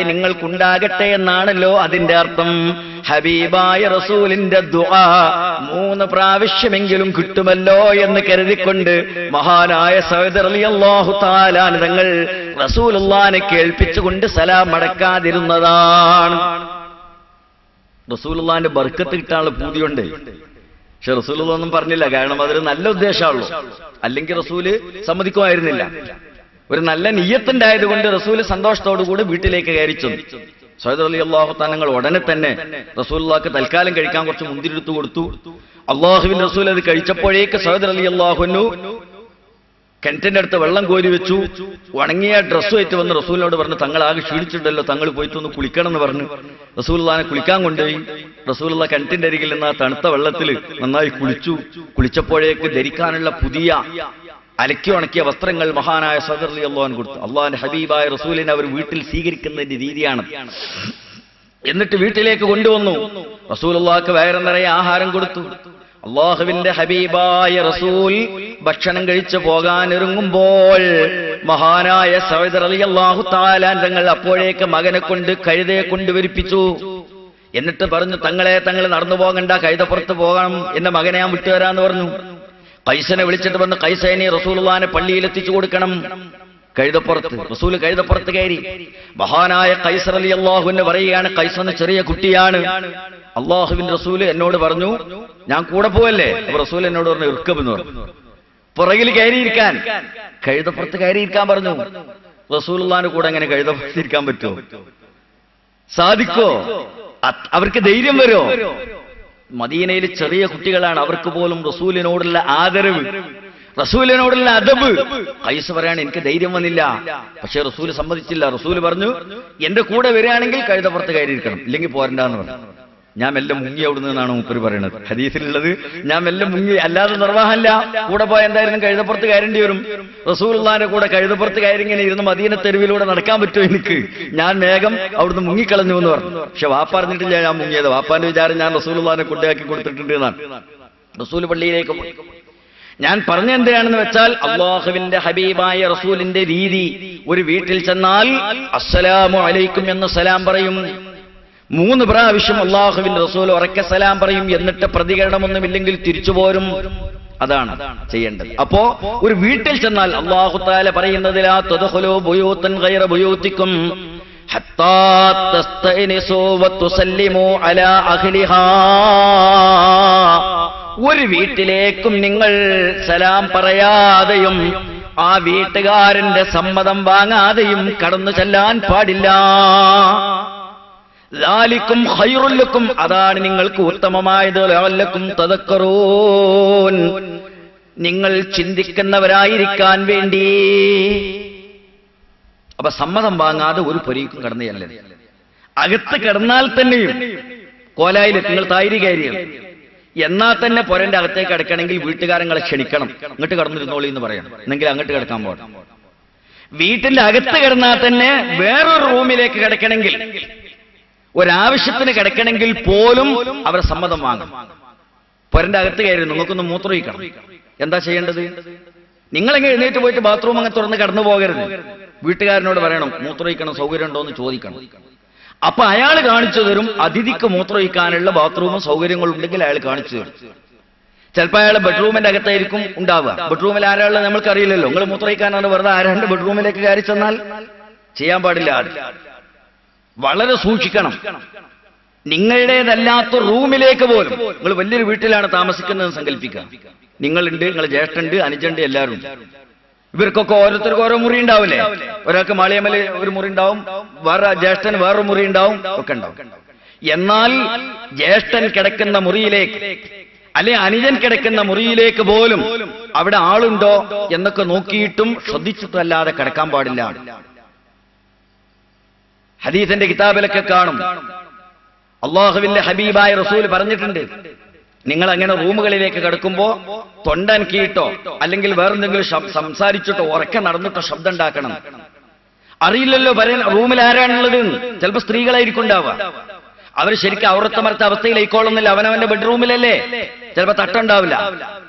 നിങ്ങൾക്കുണ്ടാകട്ടെ എന്നാണല്ലോ അതിന്റെ അർത്ഥം. ഹബീബായ റസൂലിന്റെ ദുആ 3 പ്രാവശ്യമെങ്കിലും കിട്ടുമല്ലോ എന്ന് കരുതിക്കൊണ്ട് മഹാനായ സഅദ് റളിയല്ലാഹു തആല തങ്ങൾ റസൂലുള്ളാഹിനെ കേൾപ്പിച്ചുകൊണ്ട് സലാം മടക്കാതിരുന്നതാണ്. റസൂലുള്ളാഹിന്റെ ബർക്കത്ത് കിട്ടാനുള്ള പൂതിയുണ്ട്. പക്ഷെ റസൂലുള്ളാഹി ഒന്നും പറഞ്ഞില്ല. കാരണം അതൊരു നല്ല ഉദ്ദേശമാണല്ലോ. അല്ലെങ്കിൽ റസൂല് സമ്മതിക്കുമായിരുന്നില്ല. ഒരു നല്ല നിയ്യത്തുണ്ടായതുകൊണ്ട് റസൂല് സന്തോഷത്തോടുകൂടി വീട്ടിലേക്ക് കയറി ചെന്നു. സഅദ് റളിയല്ലാഹു തആല ഉടനെ തന്നെ റസൂലുള്ളാഹിക്ക് തൽക്കാലം കഴിക്കാൻ കുറച്ച് മുന്തിരി എടുത്തു കൊടുത്തു. അല്ലാഹുവിന്റെ റസൂൽ അത് കഴിച്ചപ്പോഴേക്ക് സഅദ് റളിയല്ലാഹു അൻഹു കിണറ്റിന്റെ അടുത്ത് വെള്ളം കോരി വെച്ചു. ഉണങ്ങിയ ഡ്രസ്സുമായിട്ട് വന്ന് റസൂലിനോട് പറഞ്ഞു, തങ്ങൾ ആകെ ക്ഷീണിച്ചിട്ടുണ്ടല്ലോ, തങ്ങൾ പോയിട്ടൊന്ന് കുളിക്കണം എന്ന് പറഞ്ഞു. റസൂലുള്ളാഹിനെ കുളിക്കാൻ കൊണ്ടുപോയി. റസൂലുള്ളാഹി കിണറ്റിന്റെ അരികിൽ നിന്ന് ആ തണുത്ത വെള്ളത്തിൽ നന്നായി കുളിച്ചു. കുളിച്ചപ്പോഴേക്ക് ധരിക്കാനുള്ള പുതിയ അലക്കി ഉണക്കിയ വസ്ത്രങ്ങൾ മഹാനായ സഅദ് റളിയല്ലാഹു അൻഹു കൊടുത്തു. അള്ളാഹിന്റെ ഹബീബായ റസൂലിനെ അവർ വീട്ടിൽ സ്വീകരിക്കുന്നതിന്റെ രീതിയാണ്. എന്നിട്ട് വീട്ടിലേക്ക് കൊണ്ടുവന്നു. റസൂലുള്ളാഹിക്ക് വയറ് നിറയെ ആഹാരം കൊടുത്തു. അള്ളാഹുവിന്റെ ഹബീബായ റസൂൽ ഭക്ഷണം കഴിച്ചു പോകാനൊരുങ്ങുമ്പോൾ മഹാനായ സഅദ് റളിയല്ലാഹു തആല തങ്ങൾ അപ്പോഴേക്ക് മകനെ കൊണ്ട് കഴുതയെ കൊണ്ടുവരിപ്പിച്ചു. എന്നിട്ട് പറഞ്ഞു, തങ്ങൾ നടന്നു പോകണ്ട, കഴുതപ്പുറത്ത് പോകണം, എന്റെ മകനെ ഞാൻ വിട്ടുവരാന്ന് പറഞ്ഞു. കൈസനെ വിളിച്ചിട്ട് വന്ന് കൈസേനെ റസൂലുള്ളാഹിനെ പള്ളിയിൽ എത്തിച്ചു കൊടുക്കണം. കഴുതപ്പുറത്ത് റസൂൽ കഴുതപ്പുറത്ത് കയറി. മഹാനായ കൈസ റളിയല്ലാഹു അൻഹു പറയുകയാണ്, കൈസ എന്ന ചെറിയ കുട്ടിയാണ്. അള്ളാഹുവിന്റെ റസൂല് എന്നോട് പറഞ്ഞു ഞാൻ കൂടെ പോവല്ലേ. അപ്പൊ റസൂൽ എന്നോട് പറഞ്ഞു ഇർക്കബെന്ന് പറഞ്ഞു, പുറകിൽ കയറിയിരിക്കാൻ. കഴുതപ്പുറത്ത് കയറിയിരിക്കാൻ പറഞ്ഞു. റസൂലുള്ളാഹിന്റെ കൂടെ എങ്ങനെ കഴുതപ്പുറത്തിരിക്കാൻ പറ്റുമോ? സാധിക്കോ? അവർക്ക് ധൈര്യം വരുമോ? മദീനയിൽ ചെറിയ കുട്ടികളാണ്, അവർക്ക് പോലും റസൂലിനോടുള്ള ആദരവ്, റസൂലിനോടുള്ള അദബ്. ഖൈസ് പറയാണ്, എനിക്ക് ധൈര്യം വന്നില്ല. പക്ഷെ റസൂല് സമ്മതിച്ചില്ല. റസൂല് പറഞ്ഞു, എന്റെ കൂടെ വരികയാണെങ്കിൽ കഴുതപ്പുറത്ത് കയറിയിരിക്കണം, ഇല്ലെങ്കിൽ പോരണ്ടെന്ന് പറഞ്ഞു. ഞാൻ മെല്ലെ മുങ്ങി അവിടുന്ന് എന്നാണ് മൂപ്പര് പറയുന്നത്. ഹദീസിലുള്ളത് ഞാൻ മെല്ലെ മുങ്ങി, അല്ലാതെ നിർവാഹമല്ല. കൂടെ പോയ എന്തായാലും കഴുതപ്പുറത്ത് കയറേണ്ടി വരും. റസൂലുള്ളാഹിന്റെ കൂടെ കഴുതപ്പുറത്ത് കയറി ഇങ്ങനെ ഇരുന്ന് മദീന തെരുവിലൂടെ നടക്കാൻ പറ്റുമോ എനിക്ക്? ഞാൻ വേഗം അവിടുന്ന് മുങ്ങിക്കളഞ്ഞു എന്ന് പറഞ്ഞു. പക്ഷെ വാപ്പ അറിഞ്ഞിട്ടില്ല ഞാൻ മുങ്ങിയത്. വാപ്പാന്റെ വിചാരം ഞാൻ റസൂലുള്ളാഹിനെ കൊണ്ടാക്കി കൊടുത്തിട്ടുണ്ട് എന്നാണ്. റസൂൽ പള്ളിയിലേക്ക് പോയി. ഞാൻ പറഞ്ഞ എന്തിനാണെന്ന് വെച്ചാൽ, അല്ലാഹുവിന്റെ ഹബീബായ റസൂലിന്റെ രീതി, ഒരു വീട്ടിൽ ചെന്നാൽ അസ്സലാമു അലൈക്കും എന്ന് സലാം പറയും. 3 പ്രാവശ്യം അല്ലാഹുവിന്റെ റസൂൽ ഉറക്കെ സലാം പറയും. എന്നിട്ട് പ്രതികരണമൊന്നുമില്ലെങ്കിൽ തിരിച്ചു പോരും. അതാണ് ചെയ്യേണ്ടത്. അപ്പോ ഒരു വീട്ടിൽ ചെന്നാൽ അല്ലാഹു തആല പറയുന്നത്, ലാ തദ്ഖുലൂ ബുയൂതൻ ഗൈറ ബുയൂതികും ഹത്താ തസ്തഅനിസൂ വതുസല്ലിമൂ അലാ അഹ്ലിഹാ. ഒരു വീട്ടിലേക്കും നിങ്ങൾ സലാം പറയാതെയും ആ വീട്ടുകാരന്റെ സമ്മതം വാങ്ങാതെയും കടന്നു ചെല്ലാൻ പാടില്ല. ലാലിക്കും ഖൈറുല്ലക്കും, അതാണ് നിങ്ങൾക്ക് ഉത്തമമായത്. ലഅല്ലക്കും തദക്കറൂൻ, നിങ്ങൾ ചിന്തിക്കുന്നവരായിരിക്കാൻ വേണ്ടി. അപ്പൊ സമ്മതം വാങ്ങാതെ ഒരു പൊരിക്കും കടന്നു ചെല്ലരുത്. അകത്ത് കിടന്നാൽ തന്നെയും കോലായിൽ നിങ്ങൾ തായിരി കയറിയാണ്, എന്നാൽ തന്നെ പൊരന്റെ അകത്തേക്ക് കിടക്കണമെങ്കിൽ വീട്ടുകാരങ്ങളെ ക്ഷണിക്കണം. അങ്ങോട്ട് കടന്നിരുന്നോളി എന്ന് പറയണം, എന്നെങ്കിൽ അങ്ങോട്ട് കിടക്കാൻ പോകണം. വീട്ടിന്റെ അകത്ത് കിടന്നാൽ തന്നെ വേറൊരു റൂമിലേക്ക് കിടക്കണമെങ്കിൽ, ഒരാവശ്യത്തിന് കിടക്കണമെങ്കിൽ പോലും അവർ സമ്മതം വാങ്ങും. പൊരന്റെ അകത്ത് കയറി നിങ്ങൾക്കൊന്ന് മൂത്രമൊഴിക്കണം. എന്താ ചെയ്യേണ്ടത്? നിങ്ങളെങ്ങനെ എഴുന്നേറ്റ് പോയിട്ട് ബാത്റൂം അങ്ങ് തുറന്ന് കടന്നു പോകരുത്. വീട്ടുകാരനോട് പറയണം മൂത്രമൊഴിക്കണം, സൗകര്യം ഉണ്ടോ എന്ന് ചോദിക്കണം. അപ്പൊ അയാൾ കാണിച്ചു തരും. അതിഥിക്ക് മൂത്രമൊഴിക്കാനുള്ള ബാത്റൂമും സൗകര്യങ്ങളും ഉണ്ടെങ്കിൽ അയാൾ കാണിച്ചു തരും. ചിലപ്പോൾ അയാൾ ബെഡ്റൂമിന്റെ അകത്തായിരിക്കും ഉണ്ടാവുക. ബെഡ്റൂമിൽ ആരാളുള്ളത് നമ്മൾക്കറിയില്ലല്ലോ. നിങ്ങൾ മൂത്രമൊഴിക്കാനാണ് വെറുതെ ആരാണ്ട് ബെഡ്റൂമിലേക്ക് കയറി ചെന്നാൽ ചെയ്യാൻ പാടില്ല. വളരെ സൂക്ഷിക്കണം. നിങ്ങളുടേതല്ലാത്ത റൂമിലേക്ക് പോലും, നിങ്ങൾ വലിയൊരു വീട്ടിലാണ് താമസിക്കുന്നതെന്ന് സങ്കല്പിക്കുക. നിങ്ങളുണ്ട്, നിങ്ങൾ ജ്യേഷ്ഠണ്ട്, അനുജണ്ട്, എല്ലാവരും ഉണ്ട്. ഇവർക്കൊക്കെ ഓരോരുത്തർക്കും ഓരോ മുറി ഉണ്ടാവില്ലേ? ഒരാൾക്ക് മാളിയമ്മല് ഒരു മുറി ഉണ്ടാവും, വേറെ ജ്യേഷ്ഠന് വേറൊരു മുറി ഉണ്ടാവും, ഒക്കെ ഉണ്ടാവും. എന്നാൽ ജ്യേഷ്ഠൻ കിടക്കുന്ന മുറിയിലേക്ക് അല്ലെ അനുജൻ കിടക്കുന്ന മുറിയിലേക്ക് പോലും അവിടെ ആളുണ്ടോ എന്നൊക്കെ നോക്കിയിട്ടും ശ്രദ്ധിച്ചിട്ടല്ലാതെ കിടക്കാൻ പാടില്ല. ഹദീസിന്റെ കിതാബിലൊക്കെ കാണും, അല്ലാഹുവിന്റെ ഹബീബായ റസൂൽ പറഞ്ഞിട്ടുണ്ട്, നിങ്ങൾ അങ്ങനെ റൂമുകളിലേക്ക് കിടക്കുമ്പോ തൊണ്ടനക്കിയിട്ടോ അല്ലെങ്കിൽ വേറെന്തെങ്കിലും സംസാരിച്ചിട്ടോ ഉറക്കെ നടന്നിട്ടോ ശബ്ദം ഉണ്ടാക്കണം. അറിയില്ലല്ലോ പറയാൻ റൂമിൽ ആരാണുള്ളത്. ചിലപ്പോൾ സ്ത്രീകളായിരിക്കും ഉണ്ടാവുക. അവർ ശരിക്കും ഔറത്തമർത്ത അവസ്ഥയിലേക്കോളുന്നില്ല. അവനവന്റെ ബെഡ്റൂമിലല്ലേ, ചിലപ്പോൾ തട്ടുണ്ടാവില്ല.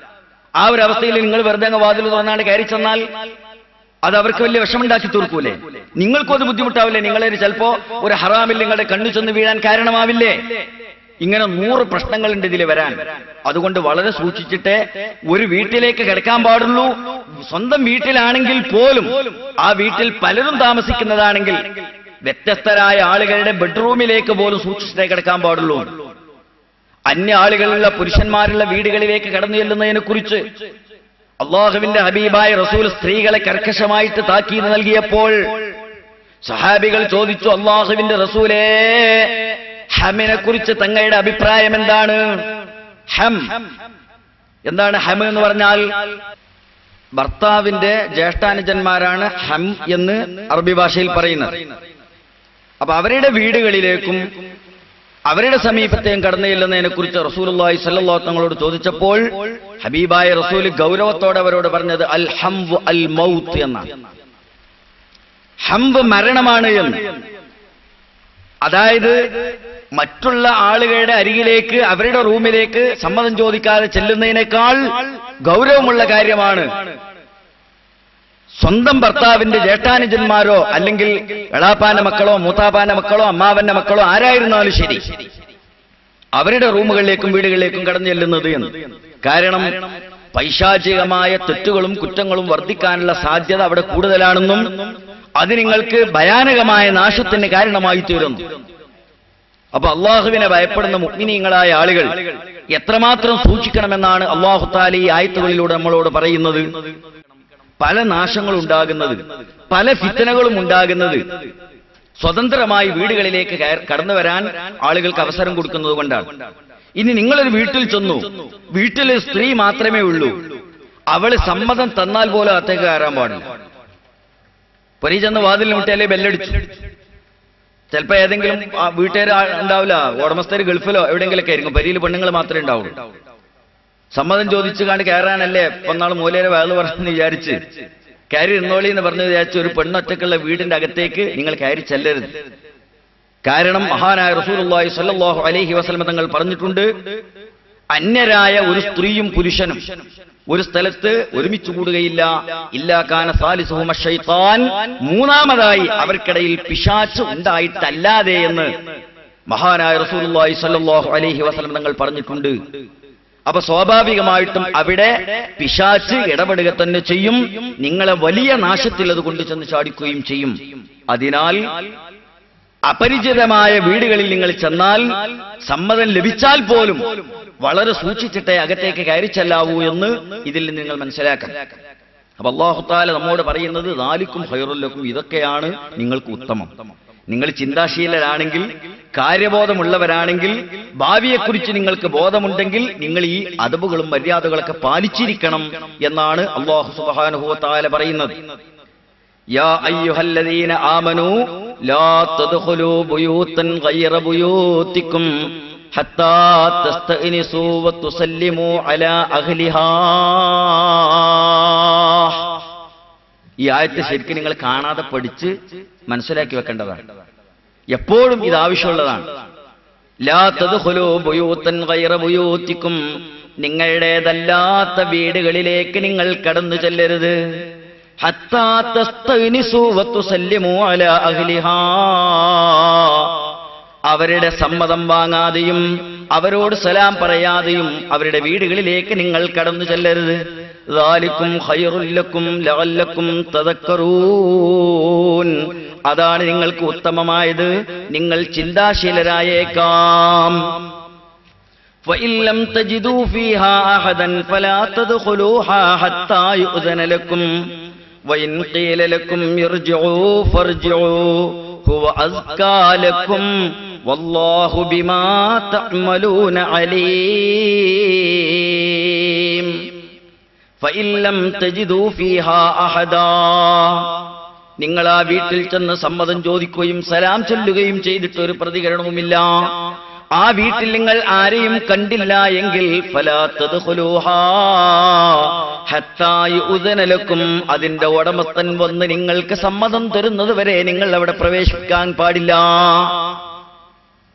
ആ ഒരു അവസ്ഥയിൽ നിങ്ങൾ വെറുതെ അങ്ങ് വാതിൽ തുറന്നാണ്ട് കയറി ചെന്നാൽ അത് അവർക്ക് വലിയ വിഷമുണ്ടാക്കി തീർക്കൂലേ? നിങ്ങൾക്കും അത് ബുദ്ധിമുട്ടാവില്ലേ? നിങ്ങളെ ചിലപ്പോ ഒരു ഹറാമിൽ നിങ്ങളുടെ കണ്ണു ചെന്ന് വീഴാൻ കാരണമാവില്ലേ? ഇങ്ങനെ 100 പ്രശ്നങ്ങളുണ്ട് ഇതിൽ വരാൻ. അതുകൊണ്ട് വളരെ സൂക്ഷിച്ചിട്ടേ ഒരു വീട്ടിലേക്ക് കിടക്കാൻ പാടുള്ളൂ. സ്വന്തം വീട്ടിലാണെങ്കിൽ പോലും, ആ വീട്ടിൽ പലരും താമസിക്കുന്നതാണെങ്കിൽ വ്യത്യസ്തരായ ആളുകളുടെ ബെഡ്റൂമിലേക്ക് പോലും സൂക്ഷിച്ചിട്ടേ കിടക്കാൻ പാടുള്ളൂ. അന്യ ആളുകളുള്ള പുരുഷന്മാരുള്ള വീടുകളിലേക്ക് കടന്നു ചെല്ലുന്നതിനെ കുറിച്ച് അള്ളാഹുവിന്റെ ഹബീബായ റസൂൽ സ്ത്രീകളെ കർക്കശമായിട്ട് താക്കീത് നൽകിയപ്പോൾ സഹാബികൾ ചോദിച്ചു, അള്ളാഹുവിന്റെ റസൂലേ, ഹമിനെ കുറിച്ച് തങ്ങളുടെ അഭിപ്രായം എന്താണ്? ഹം എന്താണ്? ഹം എന്ന് പറഞ്ഞാൽ ഭർത്താവിന്റെ ജ്യേഷ്ഠാനുജന്മാരാണ് ഹം എന്ന് അറബി ഭാഷയിൽ പറയുന്നത്. അപ്പൊ അവരുടെ വീടുകളിലേക്കും അവരുടെ സമീപത്തെയും കടന്നു ചെല്ലുന്നതിനെ കുറിച്ച് റസൂലുള്ളാഹി സ്വല്ലല്ലാഹു അലൈഹി തങ്ങളോട് ചോദിച്ചപ്പോൾ ഹബീബായ റസൂൽ ഗൗരവത്തോടെ അവരോട് പറഞ്ഞത് അൽ ഹംവ് അൽ മൗത്ത് എന്നാണ്. ഹംവ് മരണമാണ് എന്ന്. അതായത് മറ്റുള്ള ആളുകളുടെ അരികിലേക്ക്, അവരുടെ റൂമിലേക്ക് സമ്മതം ചോദിക്കാതെ ചെല്ലുന്നതിനേക്കാൾ ഗൗരവമുള്ള കാര്യമാണ് സ്വന്തം ഭർത്താവിന്റെ ജ്യേഷ്ഠാനുജന്മാരോ അല്ലെങ്കിൽ എളാപ്പാന്റെ മക്കളോ മൂത്താപ്പാന്റെ മക്കളോ അമ്മാവന്റെ മക്കളോ ആരായിരുന്നാലും ശരി, അവരുടെ റൂമുകളിലേക്കും വീടുകളിലേക്കും കടന്നു ചെല്ലുന്നത് എന്ന്. കാരണം പൈശാചികമായ തെറ്റുകളും കുറ്റങ്ങളും വർദ്ധിക്കാനുള്ള സാധ്യത അവിടെ കൂടുതലാണെന്നും അത് നിങ്ങൾക്ക് ഭയാനകമായ നാശത്തിന് കാരണമായി തീരുന്നു. അപ്പൊ അള്ളാഹുവിനെ ഭയപ്പെടുന്ന മുഅ്മിനീങ്ങളായ ആളുകൾ എത്രമാത്രം സൂക്ഷിക്കണമെന്നാണ് അള്ളാഹു തആല ഈ ആയത്തുകളിലൂടെ നമ്മളോട് പറയുന്നത്. പല നാശങ്ങളും ഉണ്ടാകുന്നത്, പല ഫിത്നകളും ഉണ്ടാകുന്നത് സ്വതന്ത്രമായി വീടുകളിലേക്ക് കടന്നു വരാൻ ആളുകൾക്ക് അവസരം കൊടുക്കുന്നത് കൊണ്ടാണ്. ഇനി നിങ്ങളൊരു വീട്ടിൽ ചെന്നു, വീട്ടിൽ സ്ത്രീ മാത്രമേ ഉള്ളൂ, അവള് സമ്മതം തന്നാൽ പോലും അകത്തേക്ക് കയറാൻ പാടില്ല. പൊരി ചെന്ന് വാതിലിന് മുട്ടിയാലേ ബെല്ലടിച്ചു. ചിലപ്പോ ഏതെങ്കിലും വീട്ടുകാർ ഉണ്ടാവില്ല, ഉടമസ്ഥര് ഗൾഫിലോ എവിടെയെങ്കിലൊക്കെ ആയിരിക്കും, പരിയിൽ പെണ്ണുങ്ങൾ മാത്രമേ ഉണ്ടാവുള്ളൂ. സമ്മതം ചോദിച്ചു കണ്ട് കയറാനല്ലേ ഒന്നാൾ മൂലയുടെ വയല് പറഞ്ഞെന്ന് വിചാരിച്ച് കയറി ഇരുന്നോളി എന്ന് പറഞ്ഞു വിചാരിച്ച് ഒരു പെണ്ണൊറ്റക്കുള്ള വീടിന്റെ അകത്തേക്ക് നിങ്ങൾ കയറി ചെല്ലരുത്. കാരണം മഹാനായ റസൂലുള്ളാഹി സ്വല്ലല്ലാഹു അലൈഹി വസല്ലം തങ്ങൾ പറഞ്ഞിട്ടുണ്ട്, അന്യരായ ഒരു സ്ത്രീയും പുരുഷനും ഒരു സ്ഥലത്ത് ഒരുമിച്ച് കൂടുകയില്ല, ഇല്ലാ കാന സാലിസുഹുമ ശൈത്താൻ, മൂന്നാമതായി അവർക്കിടയിൽ പിശാച് ഉണ്ടായിട്ടല്ലാതെ എന്ന് മഹാനായ റസൂലുള്ളാഹി സ്വല്ലല്ലാഹു അലൈഹി വസല്ലം തങ്ങൾ പറഞ്ഞിട്ടുണ്ട്. അപ്പൊ സ്വാഭാവികമായിട്ടും അവിടെ പിശാച് ഇടപെടുക തന്നെ ചെയ്യും, നിങ്ങളെ വലിയ നാശത്തിൽ അത് കൊണ്ടു ചെന്ന് ചാടിക്കുകയും ചെയ്യും. അതിനാൽ അപരിചിതമായ വീടുകളിൽ നിങ്ങൾ ചെന്നാൽ സമ്മതം ലഭിച്ചാൽ പോലും വളരെ സൂക്ഷിച്ചിട്ടേ അകത്തേക്ക് കയറി ചെല്ലാവൂ എന്ന് ഇതിൽ നിന്ന് നിങ്ങൾ മനസ്സിലാക്കണം. അപ്പൊ അല്ലാഹു തആല നമ്മോട് പറയുന്നത് ദാലിക്കും ഖൈറുൽ ലക്കും, ഇതൊക്കെയാണ് നിങ്ങൾക്ക് ഉത്തമം. നിങ്ങൾ ചിന്താശീലരാണെങ്കിൽ, കാര്യബോധമുള്ളവരാണെങ്കിൽ, ഭാവിയെക്കുറിച്ച് നിങ്ങൾക്ക് ബോധമുണ്ടെങ്കിൽ നിങ്ങൾ ഈ അദബുകളും മര്യാദകളൊക്കെ പാലിച്ചിരിക്കണം എന്നാണ് അല്ലാഹു സുബ്ഹാനഹു വ തആല പറയുന്നത്. യാ അയ്യുഹല്ലദീന ആമനൂ ലാ തദ്ഖുലൂ ബുയൂതൻ ഗൈറ ബുയൂതികും ഹത്താ തസ്തഅനിസൂ വ തുസല്ലിമൂ അലാ അഹ്ലിഹാ. ഈ ആയത്ത് ശരിക്കും നിങ്ങൾ കാണാതെ പഠിച്ച് മനസ്സിലാക്കി വെക്കേണ്ടതാണ്. എപ്പോഴും ഇത് ആവശ്യമുള്ളതാണ്. ലാ തദ്ഖുലൂ ബുയൂതൻ ഗൈറ ബുയൂതികും, നിങ്ങളുടേതല്ലാത്ത വീടുകളിലേക്ക് നിങ്ങൾ കടന്നു ചെല്ലരുത്. ഹത്താ തസ്തഅനിസൂ വ തുസല്ലിമൂ അലാ അഹ്ലിഹാ, അവരുടെ സമ്മതം വാങ്ങാതെയും അവരോട് സലാം പറയാതെയും അവരുടെ വീടുകളിലേക്ക് നിങ്ങൾ കടന്നു ചെല്ലരുത്. ദാലികും ഖൈറുൽ ലക്കും ലഅല്ലക്കും തദക്കറൂൻ, അതാണ് നിങ്ങൾക്ക് ഉത്തമമായത്, നിങ്ങൾ ചിന്താശീലരായേക്കാം. ഫഇൻ ലം തജിദൂ ഫീഹാ അഹദൻ ഫലാ തദ്ഖുലൂഹാ ഹത്താ യുഅ്ദന ലക്കും വഇൻ ഖീല ലക്കും ഇർജിഊ ഫർജിഊ ഹുവ അസ്കാ ലക്കും വല്ലാഹു ബിമാ തഅമലൂന അലീം. ഫഇൻ ലം തജിദൂ ഫീഹാ അഹദാ, നിങ്ങൾ ആ വീട്ടിൽ ചെന്ന് സമ്മതം ചോദിക്കുകയും സലാം ചൊല്ലുകയും ചെയ്തിട്ട് ഒരു പ്രതികരണവുമില്ല, ആ വീട്ടിൽ നിങ്ങൾ ആരെയും കണ്ടില്ല എങ്കിൽ ഫലാ തദ്ഖുലൂഹാ ഹത്താ യുഅ്ദന ലക്കും, അതിന്റെ ഉടമസ്ഥൻ വന്ന് നിങ്ങൾക്ക് സമ്മതം തരുന്നത് വരെ നിങ്ങൾ അവിടെ പ്രവേശിക്കാൻ പാടില്ല.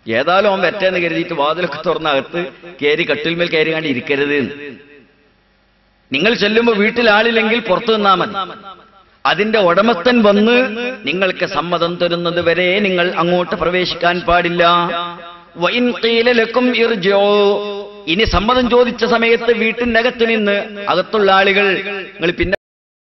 ഏതായാലും അവൻ വെറ്റെന്ന് കരുതിയിട്ട് വാതിലൊക്കെ തുറന്നകത്ത് കയറി കട്ടിൽമേൽ കയറി കണ്ട് ഇരിക്കരുത്. നിങ്ങൾ ചെല്ലുമ്പോൾ വീട്ടിൽ ആളില്ലെങ്കിൽ പുറത്തു നിന്നാ മതി. അതിന്റെ ഉടമസ്ഥൻ വന്ന് നിങ്ങൾക്ക് സമ്മതം തരുന്നത് വരെ നിങ്ങൾ അങ്ങോട്ട് പ്രവേശിക്കാൻ പാടില്ല. വഇൻ ഖീല ലക്കും ഇർജിഉ, ഇനി സമ്മതം ചോദിച്ച സമയത്ത് വീട്ടിനകത്ത് നിന്ന് അകത്തുള്ള ആളുകൾ നിങ്ങൾ പിന്നെ